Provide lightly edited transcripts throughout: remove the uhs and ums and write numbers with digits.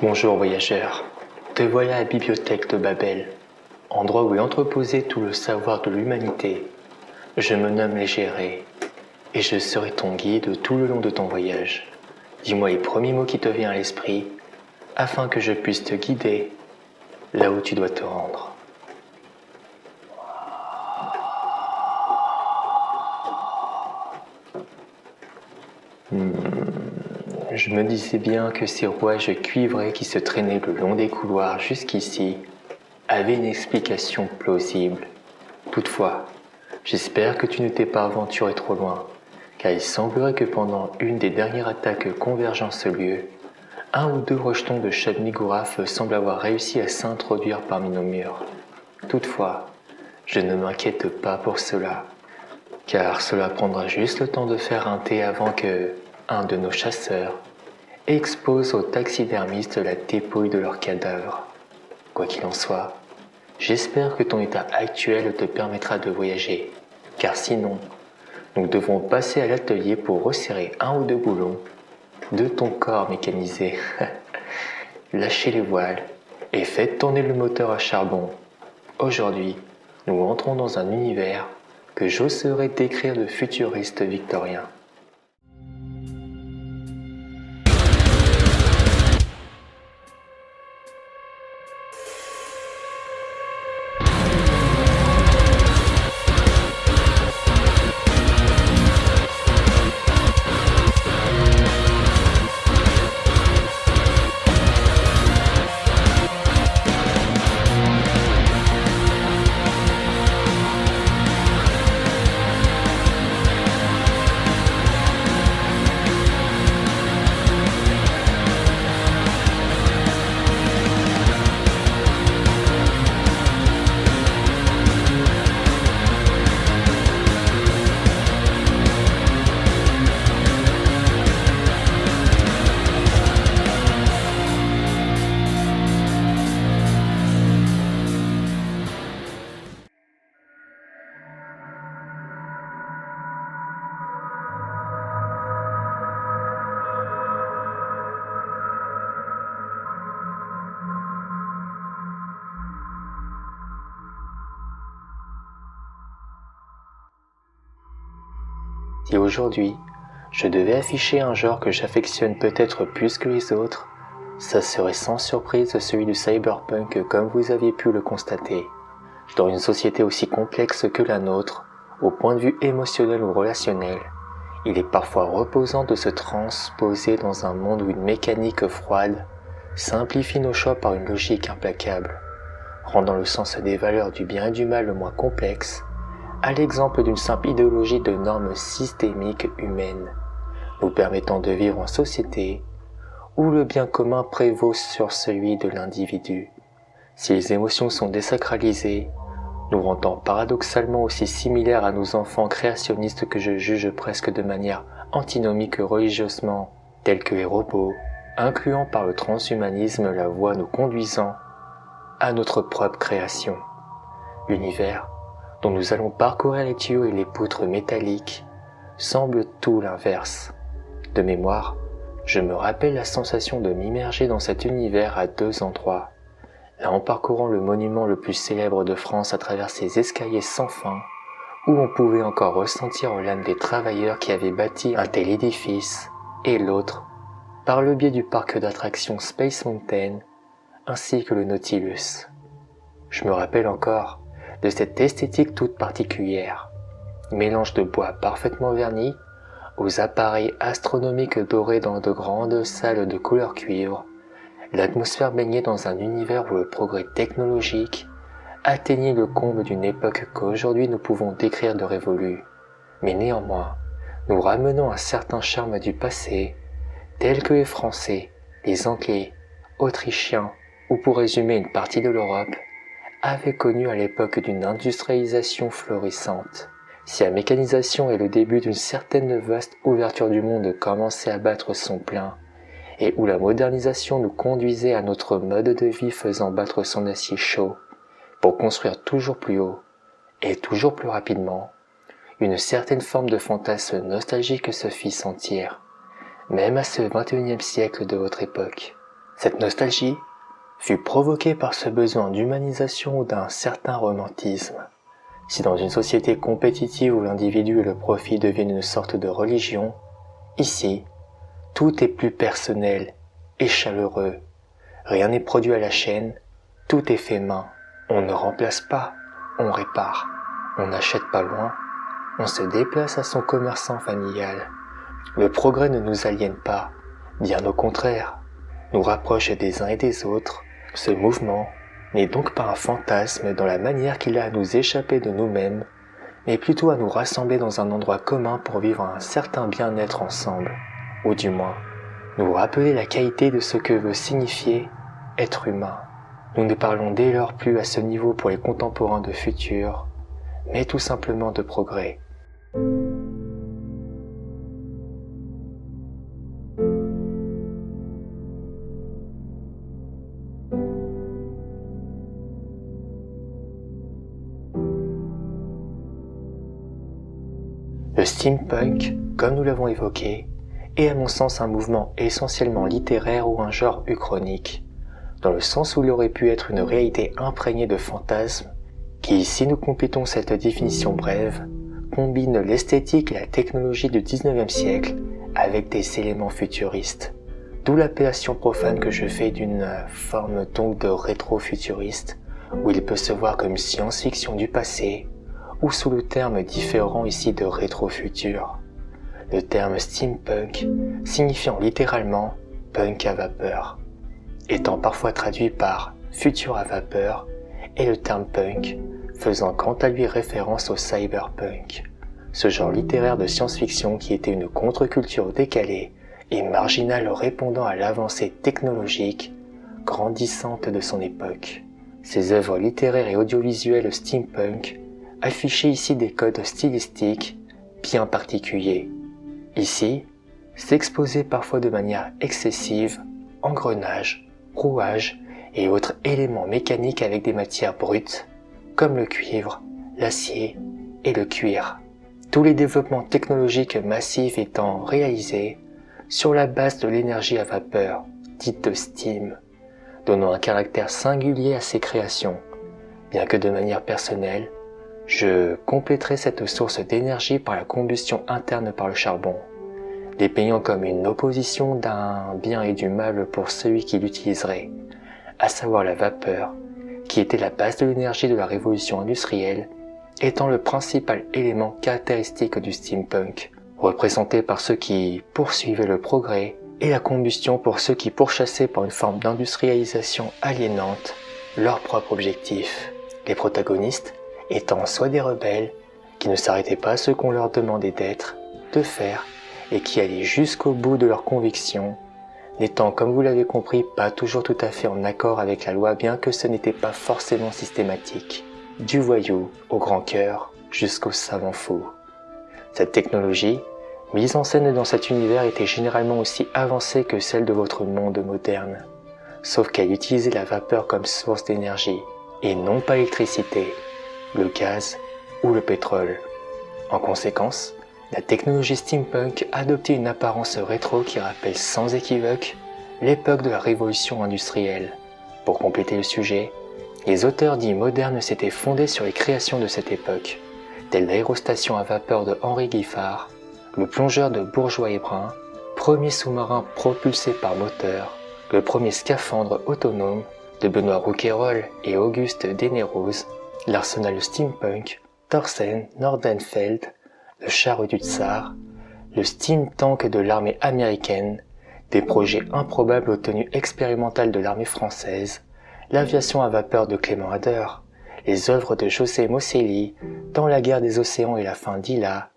Bonjour voyageur, te voilà à la bibliothèque de Babel, endroit où est entreposé tout le savoir de l'humanité. Je me nomme Légéré, et je serai ton guide tout le long de ton voyage. Dis-moi les premiers mots qui te viennent à l'esprit, afin que je puisse te guider là où tu dois te rendre. Je me disais bien que ces rouages cuivrés qui se traînaient le long des couloirs jusqu'ici avaient une explication plausible. Toutefois, j'espère que tu ne t'es pas aventuré trop loin, car il semblerait que pendant une des dernières attaques convergeant ce lieu, un ou deux rejetons de Shadmigouraf semblent avoir réussi à s'introduire parmi nos murs. Toutefois, je ne m'inquiète pas pour cela, car cela prendra juste le temps de faire un thé avant que un de nos chasseurs expose aux taxidermistes la dépouille de leurs cadavres. Quoi qu'il en soit, j'espère que ton état actuel te permettra de voyager, car sinon, nous devrons passer à l'atelier pour resserrer un ou deux boulons de ton corps mécanisé. Lâchez les voiles et faites tourner le moteur à charbon. Aujourd'hui, nous entrons dans un univers que j'oserais décrire de futuriste victorien. Si aujourd'hui, je devais afficher un genre que j'affectionne peut-être plus que les autres, ça serait sans surprise celui du cyberpunk comme vous aviez pu le constater. Dans une société aussi complexe que la nôtre, au point de vue émotionnel ou relationnel, il est parfois reposant de se transposer dans un monde où une mécanique froide simplifie nos choix par une logique implacable, rendant le sens des valeurs du bien et du mal le moins complexe, à l'exemple d'une simple idéologie de normes systémiques humaines, nous permettant de vivre en société où le bien commun prévaut sur celui de l'individu. Si les émotions sont désacralisées, nous rendant paradoxalement aussi similaires à nos enfants créationnistes que je juge presque de manière antinomique religieusement, tels que les robots, incluant par le transhumanisme la voie nous conduisant à notre propre création. L'univers, dont nous allons parcourir les tuyaux et les poutres métalliques, semble tout l'inverse. De mémoire, je me rappelle la sensation de m'immerger dans cet univers à deux endroits. Là en parcourant le monument le plus célèbre de France à travers ses escaliers sans fin, où on pouvait encore ressentir l'âme des travailleurs qui avaient bâti un tel édifice, et l'autre, par le biais du parc d'attractions Space Mountain, ainsi que le Nautilus. Je me rappelle encore de cette esthétique toute particulière, mélange de bois parfaitement verni, aux appareils astronomiques dorés dans de grandes salles de couleur cuivre, l'atmosphère baignait dans un univers où le progrès technologique atteignait le comble d'une époque qu'aujourd'hui nous pouvons décrire de révolue, mais néanmoins, nous ramenons un certain charme du passé, tel que les Français, les Anglais, Autrichiens, ou pour résumer une partie de l'Europe, avaient connu à l'époque d'une industrialisation florissante. Si la mécanisation et le début d'une certaine vaste ouverture du monde commençaient à battre son plein, et où la modernisation nous conduisait à notre mode de vie faisant battre son acier chaud, pour construire toujours plus haut, et toujours plus rapidement, une certaine forme de fantasme nostalgique se fit sentir, même à ce XXIe siècle de votre époque. Cette nostalgie fut provoquée par ce besoin d'humanisation ou d'un certain romantisme. Si dans une société compétitive où l'individu et le profit deviennent une sorte de religion, ici, tout est plus personnel et chaleureux. Rien n'est produit à la chaîne, tout est fait main. On ne remplace pas, on répare. On n'achète pas loin, on se déplace à son commerçant familial. Le progrès ne nous aliène pas, bien au contraire, nous rapproche des uns et des autres. Ce mouvement n'est donc pas un fantasme dans la manière qu'il a à nous échapper de nous-mêmes, mais plutôt à nous rassembler dans un endroit commun pour vivre un certain bien-être ensemble, ou du moins, nous rappeler la qualité de ce que veut signifier être humain. Nous ne parlons dès lors plus à ce niveau pour les contemporains de futur, mais tout simplement de progrès. Le steampunk, comme nous l'avons évoqué, est à mon sens un mouvement essentiellement littéraire ou un genre uchronique, dans le sens où il aurait pu être une réalité imprégnée de fantasmes, qui, si nous complétons cette définition brève, combine l'esthétique et la technologie du 19e siècle avec des éléments futuristes. D'où l'appellation profane que je fais d'une forme donc de rétro-futuriste, où il peut se voir comme science-fiction du passé, ou sous le terme différent ici de rétro-futur. Le terme steampunk signifiant littéralement punk à vapeur, étant parfois traduit par futur à vapeur, et le terme punk faisant quant à lui référence au cyberpunk, ce genre littéraire de science-fiction qui était une contre-culture décalée et marginale répondant à l'avancée technologique grandissante de son époque. Ces œuvres littéraires et audiovisuelles steampunk affichaient ici des codes stylistiques bien particuliers. Ici, s'exposaient parfois de manière excessive engrenages, rouages et autres éléments mécaniques avec des matières brutes, comme le cuivre, l'acier et le cuir. Tous les développements technologiques massifs étant réalisés sur la base de l'énergie à vapeur, dite de steam, donnant un caractère singulier à ces créations, bien que de manière personnelle, je compléterai cette source d'énergie par la combustion interne par le charbon, les peignant comme une opposition d'un bien et du mal pour celui qui l'utiliserait, à savoir la vapeur, qui était la base de l'énergie de la révolution industrielle, étant le principal élément caractéristique du steampunk, représenté par ceux qui poursuivaient le progrès, et la combustion pour ceux qui pourchassaient par une forme d'industrialisation aliénante leur propre objectif. Les protagonistes étant soit des rebelles, qui ne s'arrêtaient pas à ce qu'on leur demandait d'être, de faire, et qui allaient jusqu'au bout de leurs convictions, n'étant, comme vous l'avez compris, pas toujours tout à fait en accord avec la loi, bien que ce n'était pas forcément systématique. Du voyou au grand cœur jusqu'au savant fou. Cette technologie, mise en scène dans cet univers, était généralement aussi avancée que celle de votre monde moderne, sauf qu'elle utilisait la vapeur comme source d'énergie, et non pas l'électricité, le gaz ou le pétrole. En conséquence, la technologie steampunk adoptait une apparence rétro qui rappelle sans équivoque l'époque de la révolution industrielle. Pour compléter le sujet, les auteurs dits modernes s'étaient fondés sur les créations de cette époque, telles l'aérostation à vapeur de Henri Giffard, le plongeur de Bourgeois et Brun, premier sous-marin propulsé par moteur, le premier scaphandre autonome de Benoît Rouquayrol et Auguste Desnerose, l'arsenal steampunk, Thorsten Nordenfeld, le char du Tsar, le steam tank de l'armée américaine, des projets improbables aux tenues expérimentales de l'armée française, l'aviation à vapeur de Clément Ader, les œuvres de José Mosselli, Dans la guerre des océans et la fin d'Ila,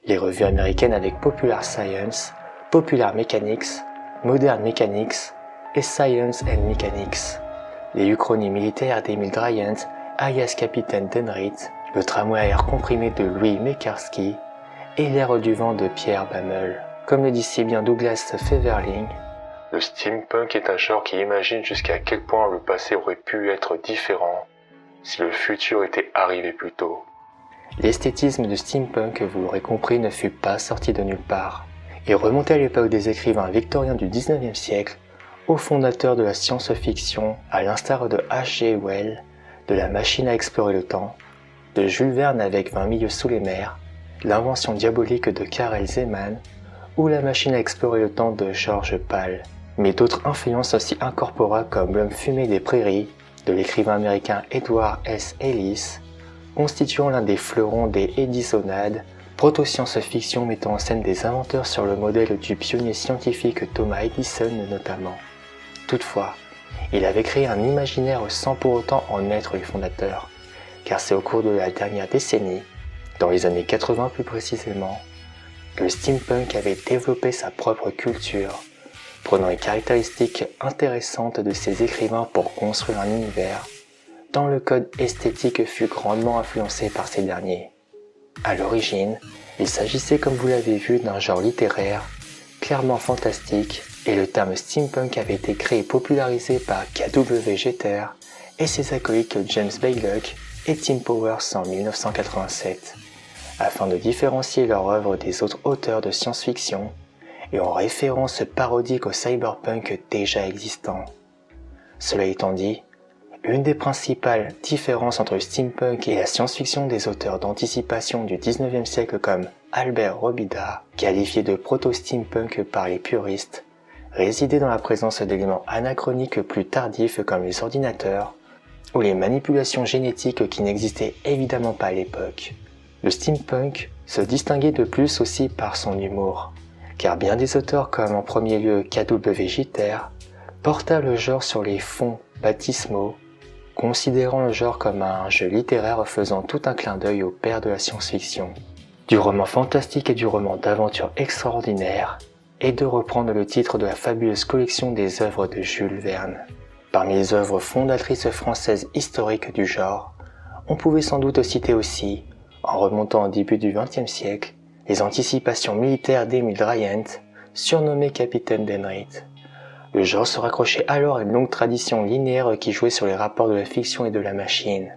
les revues américaines avec Popular Science, Popular Mechanics, Modern Mechanics et Science and Mechanics, les uchronies militaires d'Emil Bryant, alias Capitaine Denrit, le tramway à air comprimé de Louis Mekarski et l'air du vent de Pierre Bammel. Comme le dit si bien Douglas Feverling, le steampunk est un genre qui imagine jusqu'à quel point le passé aurait pu être différent si le futur était arrivé plus tôt. L'esthétisme du steampunk, vous l'aurez compris, ne fut pas sorti de nulle part, et remonté à l'époque des écrivains victoriens du 19e siècle, aux fondateurs de la science-fiction, à l'instar de H.G. Wells, de La machine à explorer le temps, de Jules Verne avec 20 milieux sous les mers, L'invention diabolique de Karel Zeman ou La machine à explorer le temps de George Pal. Mais d'autres influences s'y incorpora comme L'homme fumé des prairies de l'écrivain américain Edward S. Ellis, constituant l'un des fleurons des Edisonades, proto-science-fiction mettant en scène des inventeurs sur le modèle du pionnier scientifique Thomas Edison notamment. Toutefois, il avait créé un imaginaire sans pour autant en être le fondateur, car c'est au cours de la dernière décennie, dans les années 80 plus précisément, que le steampunk avait développé sa propre culture, prenant les caractéristiques intéressantes de ses écrivains pour construire un univers, dont le code esthétique fut grandement influencé par ces derniers. À l'origine, il s'agissait comme vous l'avez vu d'un genre littéraire, clairement fantastique, et le terme steampunk avait été créé et popularisé par K.W. Jeter et ses acolytes James Baylock et Tim Powers en 1987, afin de différencier leur œuvre des autres auteurs de science-fiction et en référence parodique au cyberpunk déjà existant. Cela étant dit, une des principales différences entre le steampunk et la science-fiction des auteurs d'anticipation du 19e siècle comme Albert Robida, qualifié de proto-steampunk par les puristes, résidait dans la présence d'éléments anachroniques plus tardifs comme les ordinateurs ou les manipulations génétiques qui n'existaient évidemment pas à l'époque. Le steampunk se distinguait de plus aussi par son humour, car bien des auteurs comme en premier lieu K.W. Jeter portèrent le genre sur les fonds baptismaux, considérant le genre comme un jeu littéraire faisant tout un clin d'œil au père de la science-fiction. Du roman fantastique et du roman d'aventure extraordinaire, et de reprendre le titre de la fabuleuse collection des œuvres de Jules Verne. Parmi les œuvres fondatrices françaises historiques du genre, on pouvait sans doute citer aussi, en remontant au début du XXe siècle, les anticipations militaires d'Emile Bryant, surnommé Capitaine Denritt. Le genre se raccrochait alors à une longue tradition linéaire qui jouait sur les rapports de la fiction et de la machine.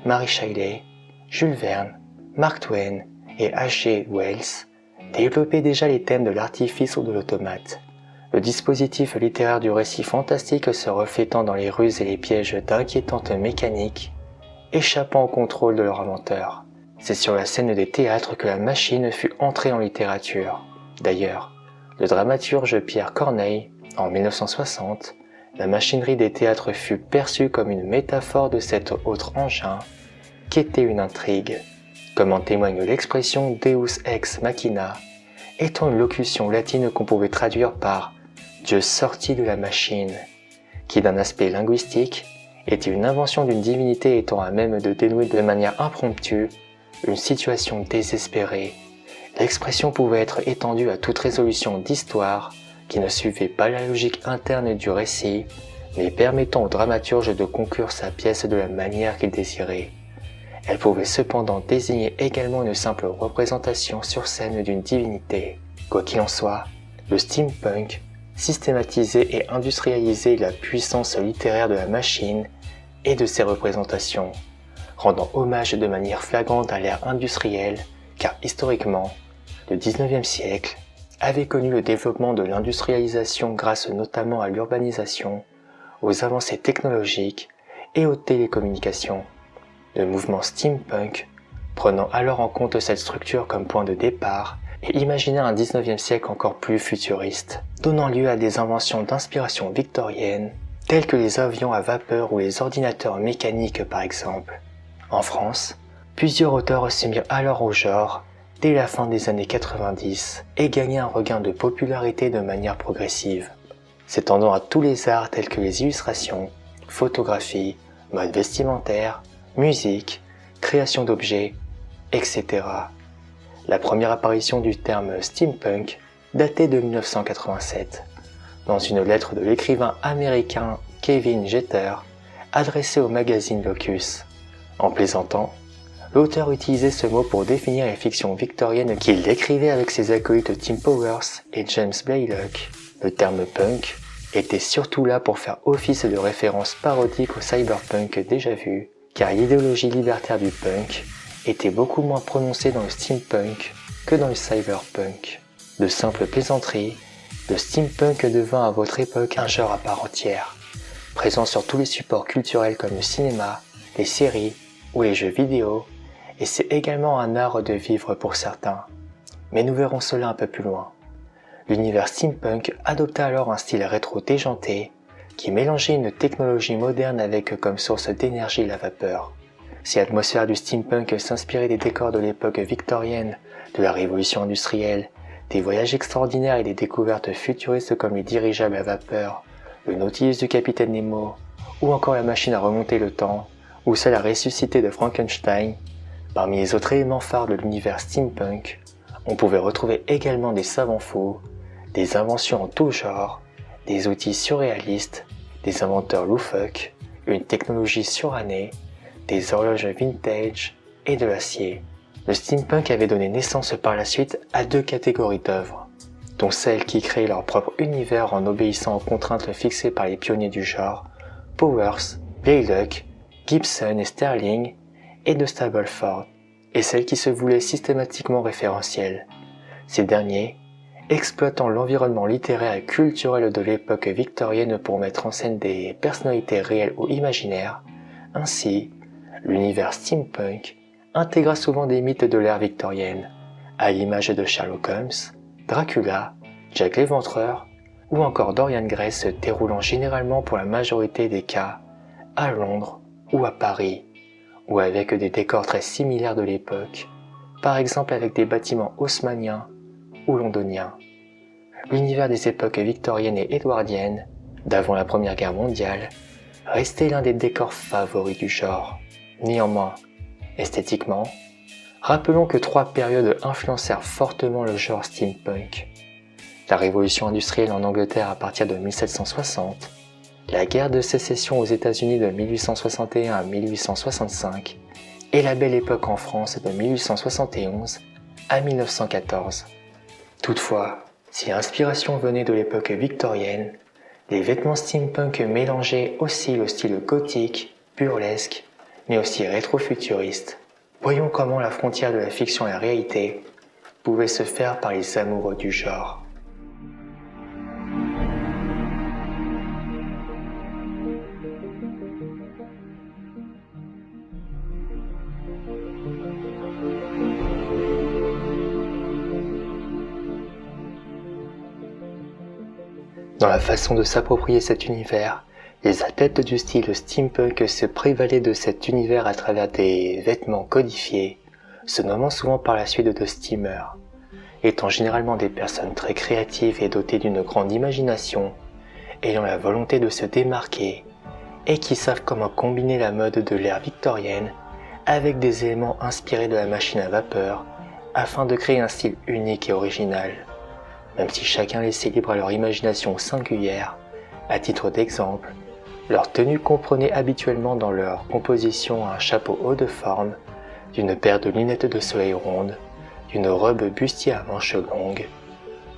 Mary Shelley, Jules Verne, Mark Twain et H.G. Wells développaient déjà les thèmes de l'artifice ou de l'automate, le dispositif littéraire du récit fantastique se reflétant dans les ruses et les pièges d'inquiétantes mécaniques, échappant au contrôle de leur inventeur. C'est sur la scène des théâtres que la machine fut entrée en littérature. D'ailleurs, le dramaturge Pierre Corneille, en 1960, la machinerie des théâtres fut perçue comme une métaphore de cet autre engin qu'était une intrigue, comme en témoigne l'expression Deus ex machina, étant une locution latine qu'on pouvait traduire par « Dieu sorti de la machine », qui d'un aspect linguistique était une invention d'une divinité étant à même de dénouer de manière impromptue une situation désespérée. L'expression pouvait être étendue à toute résolution d'histoire qui ne suivait pas la logique interne du récit, mais permettant au dramaturge de conclure sa pièce de la manière qu'il désirait. Elle pouvait cependant désigner également une simple représentation sur scène d'une divinité. Quoi qu'il en soit, le steampunk systématisait et industrialisait la puissance littéraire de la machine et de ses représentations, rendant hommage de manière flagrante à l'ère industrielle, car historiquement, le 19e siècle avait connu le développement de l'industrialisation grâce notamment à l'urbanisation, aux avancées technologiques et aux télécommunications. Le mouvement steampunk, prenant alors en compte cette structure comme point de départ, et imaginait un 19e siècle encore plus futuriste, donnant lieu à des inventions d'inspiration victorienne, telles que les avions à vapeur ou les ordinateurs mécaniques par exemple. En France, plusieurs auteurs se mirent alors au genre dès la fin des années 90 et gagnaient un regain de popularité de manière progressive, s'étendant à tous les arts tels que les illustrations, photographie, mode vestimentaire, musique, création d'objets, etc. La première apparition du terme steampunk datait de 1987, dans une lettre de l'écrivain américain Kevin Jeter adressée au magazine Locus. En plaisantant, l'auteur utilisait ce mot pour définir les fictions victoriennes qu'il décrivait avec ses acolytes Tim Powers et James Blaylock. Le terme punk était surtout là pour faire office de référence parodique au cyberpunk déjà vu, car l'idéologie libertaire du punk était beaucoup moins prononcée dans le steampunk que dans le cyberpunk. De simples plaisanteries Le steampunk devint à votre époque un genre à part entière, présent sur tous les supports culturels comme le cinéma, les séries ou les jeux vidéo, et c'est également un art de vivre pour certains. Mais nous verrons cela un peu plus loin. L'univers steampunk adopta alors un style rétro déjanté qui mélangeait une technologie moderne avec comme source d'énergie la vapeur. Si l'atmosphère du steampunk s'inspirait des décors de l'époque victorienne, de la révolution industrielle, des voyages extraordinaires et des découvertes futuristes comme les dirigeables à vapeur, le Nautilus du capitaine Nemo, ou encore la machine à remonter le temps, ou celle à ressusciter de Frankenstein, parmi les autres éléments phares de l'univers steampunk, on pouvait retrouver également des savants fous, des inventions en tout genre, des outils surréalistes, des inventeurs loufoques, une technologie surannée, des horloges vintage et de l'acier. Le steampunk avait donné naissance par la suite à 2 catégories d'œuvres, dont celles qui créaient leur propre univers en obéissant aux contraintes fixées par les pionniers du genre, Powers, Blaylock, Gibson et Sterling, et de Stableford, et celles qui se voulaient systématiquement référentielles. Ces derniers, exploitant l'environnement littéraire et culturel de l'époque victorienne pour mettre en scène des personnalités réelles ou imaginaires, ainsi, l'univers steampunk intégra souvent des mythes de l'ère victorienne, à l'image de Sherlock Holmes, Dracula, Jack l'Éventreur ou encore Dorian Gray, se déroulant généralement pour la majorité des cas à Londres ou à Paris, ou avec des décors très similaires de l'époque, par exemple avec des bâtiments haussmanniens ou londoniens. L'univers des époques victoriennes et édouardiennes, d'avant la Première Guerre mondiale, restait l'un des décors favoris du genre. Néanmoins, esthétiquement, rappelons que 3 périodes influencèrent fortement le genre steampunk. La révolution industrielle en Angleterre à partir de 1760, la guerre de sécession aux États-Unis de 1861 à 1865 et la Belle Époque en France de 1871 à 1914. Toutefois, si l'inspiration venait de l'époque victorienne, les vêtements steampunk mélangeaient aussi le style gothique, burlesque, mais aussi rétro-futuriste. Voyons comment la frontière de la fiction et la réalité pouvait se faire par les amoureux du genre. Dans la façon de s'approprier cet univers, les adeptes du style steampunk se prévalaient de cet univers à travers des vêtements codifiés, se nommant souvent par la suite de steamers. Étant généralement des personnes très créatives et dotées d'une grande imagination, ayant la volonté de se démarquer, et qui savent comment combiner la mode de l'ère victorienne avec des éléments inspirés de la machine à vapeur, afin de créer un style unique et original. Même si chacun laissait libre à leur imagination singulière, à titre d'exemple, leur tenue comprenait habituellement dans leur composition un chapeau haut de forme, d'une paire de lunettes de soleil rondes, d'une robe bustier à manches longues,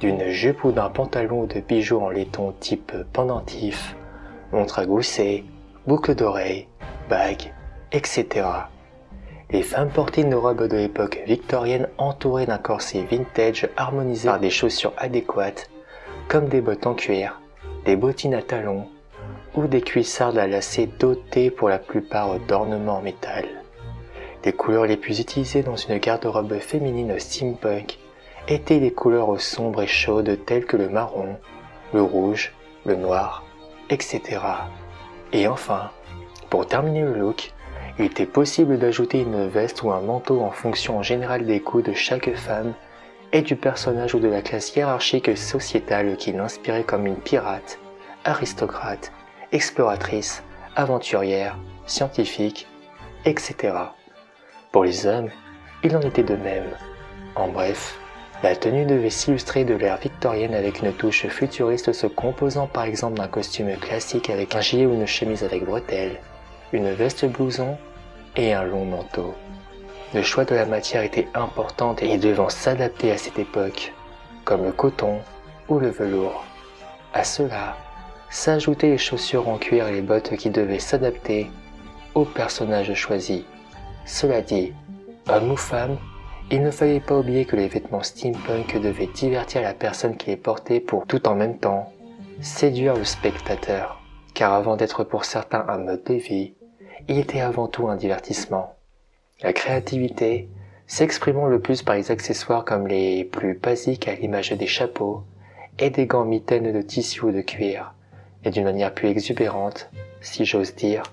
d'une jupe ou d'un pantalon ou de bijoux en laiton type pendentif, montre à gousset, boucles d'oreilles, bagues, etc. Les femmes portaient une robe de l'époque victorienne entourée d'un corset vintage harmonisé par des chaussures adéquates, comme des bottes en cuir, des bottines à talons ou des cuissardes à lacets dotées pour la plupart d'ornements en métal. Les couleurs les plus utilisées dans une garde-robe féminine steampunk étaient les couleurs sombres et chaudes telles que le marron, le rouge, le noir, etc. Et enfin, pour terminer le look, il était possible d'ajouter une veste ou un manteau en fonction en général des goûts de chaque femme et du personnage ou de la classe hiérarchique sociétale qui l'inspirait, comme une pirate, aristocrate, exploratrice, aventurière, scientifique, etc. Pour les hommes, il en était de même. En bref, la tenue devait s'illustrer de l'ère victorienne avec une touche futuriste se composant par exemple d'un costume classique avec un gilet ou une chemise avec bretelles, une veste blouson et un long manteau. Le choix de la matière était important et devant s'adapter à cette époque, comme le coton ou le velours. À cela, s'ajoutaient les chaussures en cuir et les bottes qui devaient s'adapter au personnage choisi. Cela dit, homme ou femme, Il ne fallait pas oublier que les vêtements steampunk devaient divertir la personne qui les portait pour tout en même temps séduire le spectateur, car avant d'être pour certains un mode de vie, il était avant tout un divertissement. La créativité s'exprimant le plus par les accessoires comme les plus basiques à l'image des chapeaux et des gants mitaines de tissu ou de cuir, et d'une manière plus exubérante, si j'ose dire,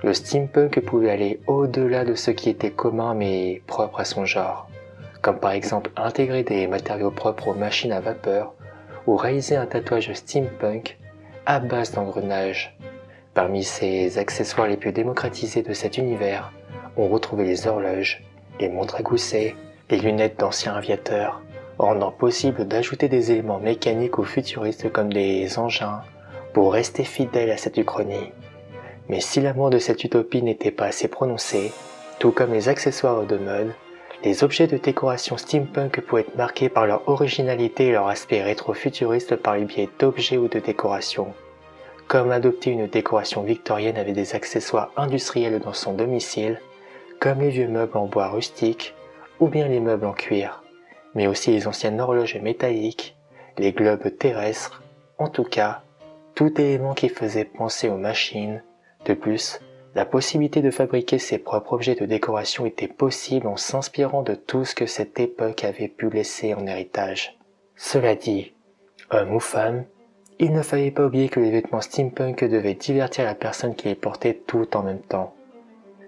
le steampunk pouvait aller au-delà de ce qui était commun mais propre à son genre, comme par exemple intégrer des matériaux propres aux machines à vapeur ou réaliser un tatouage steampunk à base d'engrenages. Parmi ces accessoires les plus démocratisés de cet univers, on retrouvait les horloges, les montres à gousset, les lunettes d'anciens aviateurs, rendant possible d'ajouter des éléments mécaniques ou futuristes comme des engins pour rester fidèle à cette uchronie. Mais si l'amour de cette utopie n'était pas assez prononcé, tout comme les accessoires de mode, les objets de décoration steampunk pouvaient être marqués par leur originalité et leur aspect rétro-futuriste par le biais d'objets ou de décorations. Comme adopter une décoration victorienne avec des accessoires industriels dans son domicile, comme les vieux meubles en bois rustique ou bien les meubles en cuir, mais aussi les anciennes horloges métalliques, les globes terrestres, en tout cas, tout élément qui faisait penser aux machines. De plus, la possibilité de fabriquer ses propres objets de décoration était possible en s'inspirant de tout ce que cette époque avait pu laisser en héritage. Cela dit, homme ou femme, il ne fallait pas oublier que les vêtements steampunk devaient divertir la personne qui les portait tout en même temps.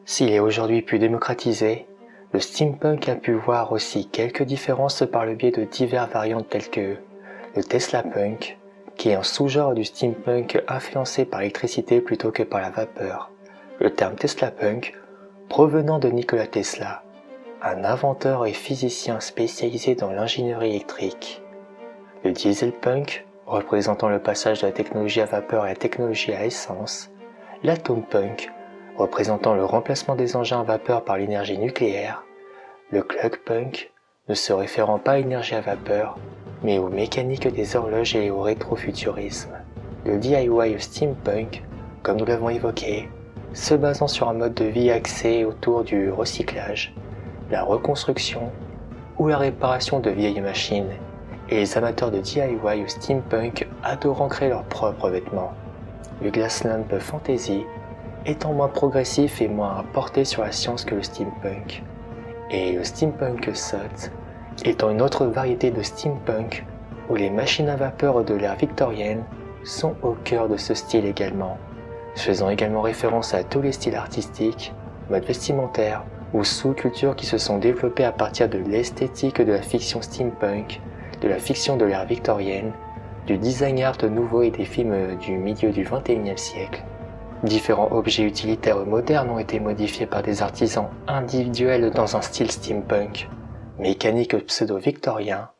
S'il est aujourd'hui plus démocratisé, le steampunk a pu voir aussi quelques différences par le biais de diverses variantes telles que le Tesla Punk, qui est un sous-genre du steampunk influencé par l'électricité plutôt que par la vapeur. Le terme Tesla Punk provenant de Nikola Tesla, un inventeur et physicien spécialisé dans l'ingénierie électrique. Le Diesel Punk, représentant le passage de la technologie à vapeur à la technologie à essence. L'Atom Punk, représentant le remplacement des engins à vapeur par l'énergie nucléaire. Le Clock Punk, ne se référant pas à l'énergie à vapeur, mais aux mécaniques des horloges et au rétrofuturisme. Le DIY Steampunk, comme nous l'avons évoqué, se basant sur un mode de vie axé autour du recyclage, la reconstruction ou la réparation de vieilles machines, et les amateurs de DIY ou Steampunk adorant créer leurs propres vêtements. Le Glasslamp Fantasy étant moins progressif et moins porté sur la science que le Steampunk, et le Steampunk Sot étant une autre variété de steampunk où les machines à vapeur de l'ère victorienne sont au cœur de ce style également, faisant également référence à tous les styles artistiques, modes vestimentaires ou sous-cultures qui se sont développés à partir de l'esthétique de la fiction steampunk, de la fiction de l'ère victorienne, du design art nouveau et des films du milieu du XXIe siècle. Différents objets utilitaires modernes ont été modifiés par des artisans individuels dans un style steampunk, mécanique pseudo-victorien,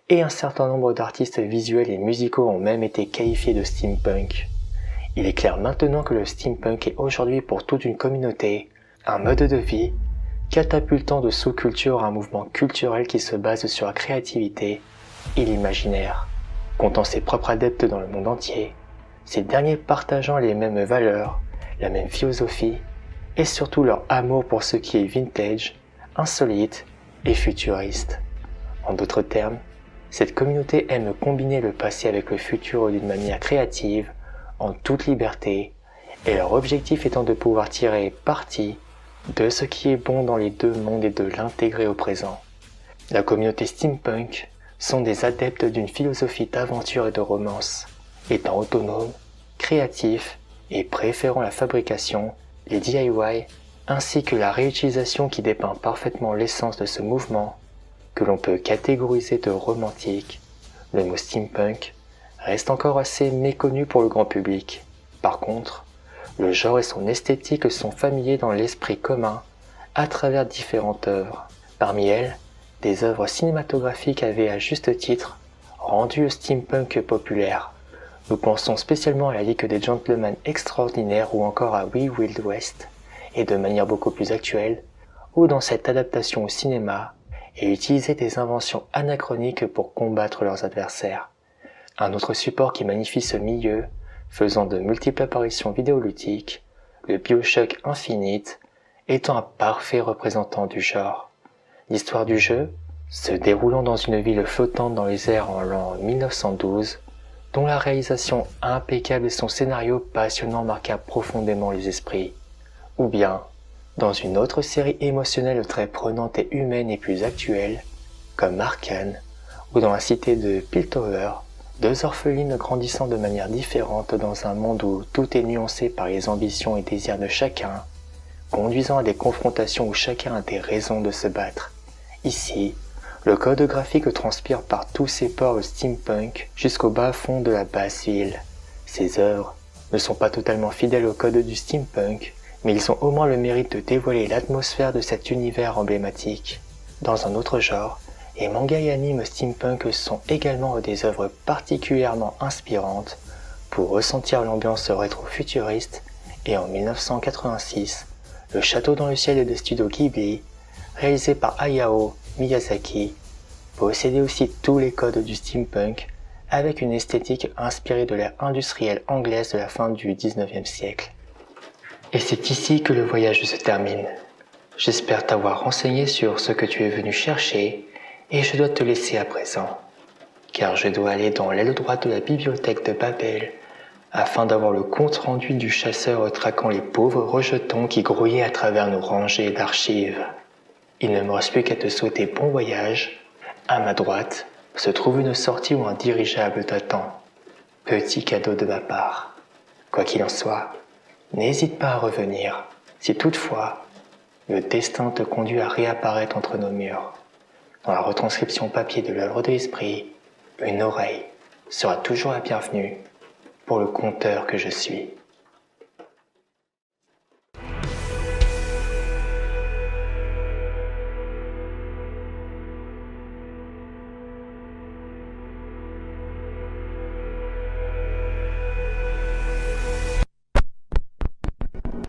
et un certain nombre d'artistes visuels et musicaux ont même été qualifiés de steampunk. Il est clair maintenant que le steampunk est aujourd'hui pour toute une communauté un mode de vie, catapultant de sous-culture un mouvement culturel qui se base sur la créativité et l'imaginaire, comptant ses propres adeptes dans le monde entier, ces derniers partageant les mêmes valeurs, la même philosophie, et surtout leur amour pour ce qui est vintage, insolite et futuriste. En d'autres termes, cette communauté aime combiner le passé avec le futur d'une manière créative, en toute liberté, et leur objectif étant de pouvoir tirer parti de ce qui est bon dans les deux mondes et de l'intégrer au présent. La communauté steampunk sont des adeptes d'une philosophie d'aventure et de romance, étant autonomes, créatifs et préférant la fabrication, les DIY, ainsi que la réutilisation qui dépeint parfaitement l'essence de ce mouvement, que l'on peut catégoriser de romantique. Le mot steampunk reste encore assez méconnu pour le grand public. Par contre, le genre et son esthétique sont familiers dans l'esprit commun à travers différentes œuvres. Parmi elles, des œuvres cinématographiques avaient à juste titre rendu le steampunk populaire. Nous pensons spécialement à la Ligue des Gentlemen Extraordinaires ou encore à We Wild West, et de manière beaucoup plus actuelle, où dans cette adaptation au cinéma, et utilisaient des inventions anachroniques pour combattre leurs adversaires. Un autre support qui magnifie ce milieu, faisant de multiples apparitions vidéoludiques, le BioShock Infinite étant un parfait représentant du genre. L'histoire du jeu, se déroulant dans une ville flottante dans les airs en l'an 1912, dont la réalisation impeccable et son scénario passionnant marqua profondément les esprits. Ou bien, dans une autre série émotionnelle très prenante et humaine et plus actuelle, comme Arcane, ou dans la cité de Piltover, deux orphelines grandissant de manière différente dans un monde où tout est nuancé par les ambitions et désirs de chacun, conduisant à des confrontations où chacun a des raisons de se battre. Ici, le code graphique transpire par tous ses pores le steampunk jusqu'au bas-fond de la basse ville. Ces œuvres ne sont pas totalement fidèles au code du steampunk, mais ils ont au moins le mérite de dévoiler l'atmosphère de cet univers emblématique. Dans un autre genre, les mangas et animes steampunk sont également des œuvres particulièrement inspirantes pour ressentir l'ambiance rétro-futuriste, et en 1986, Le Château dans le ciel des studios Ghibli, réalisé par Hayao Miyazaki, possédait aussi tous les codes du steampunk avec une esthétique inspirée de l'ère industrielle anglaise de la fin du 19e siècle. Et c'est ici que le voyage se termine. J'espère t'avoir renseigné sur ce que tu es venu chercher et je dois te laisser à présent, car je dois aller dans l'aile droite de la bibliothèque de Babel afin d'avoir le compte-rendu du chasseur traquant les pauvres rejetons qui grouillaient à travers nos rangées d'archives. Il ne me reste plus qu'à te souhaiter bon voyage. À ma droite se trouve une sortie où un dirigeable t'attend. Petit cadeau de ma part. Quoi qu'il en soit, n'hésite pas à revenir, si toutefois, le destin te conduit à réapparaître entre nos murs. Dans la retranscription papier de l'œuvre de l'esprit, une oreille sera toujours la bienvenue pour le conteur que je suis.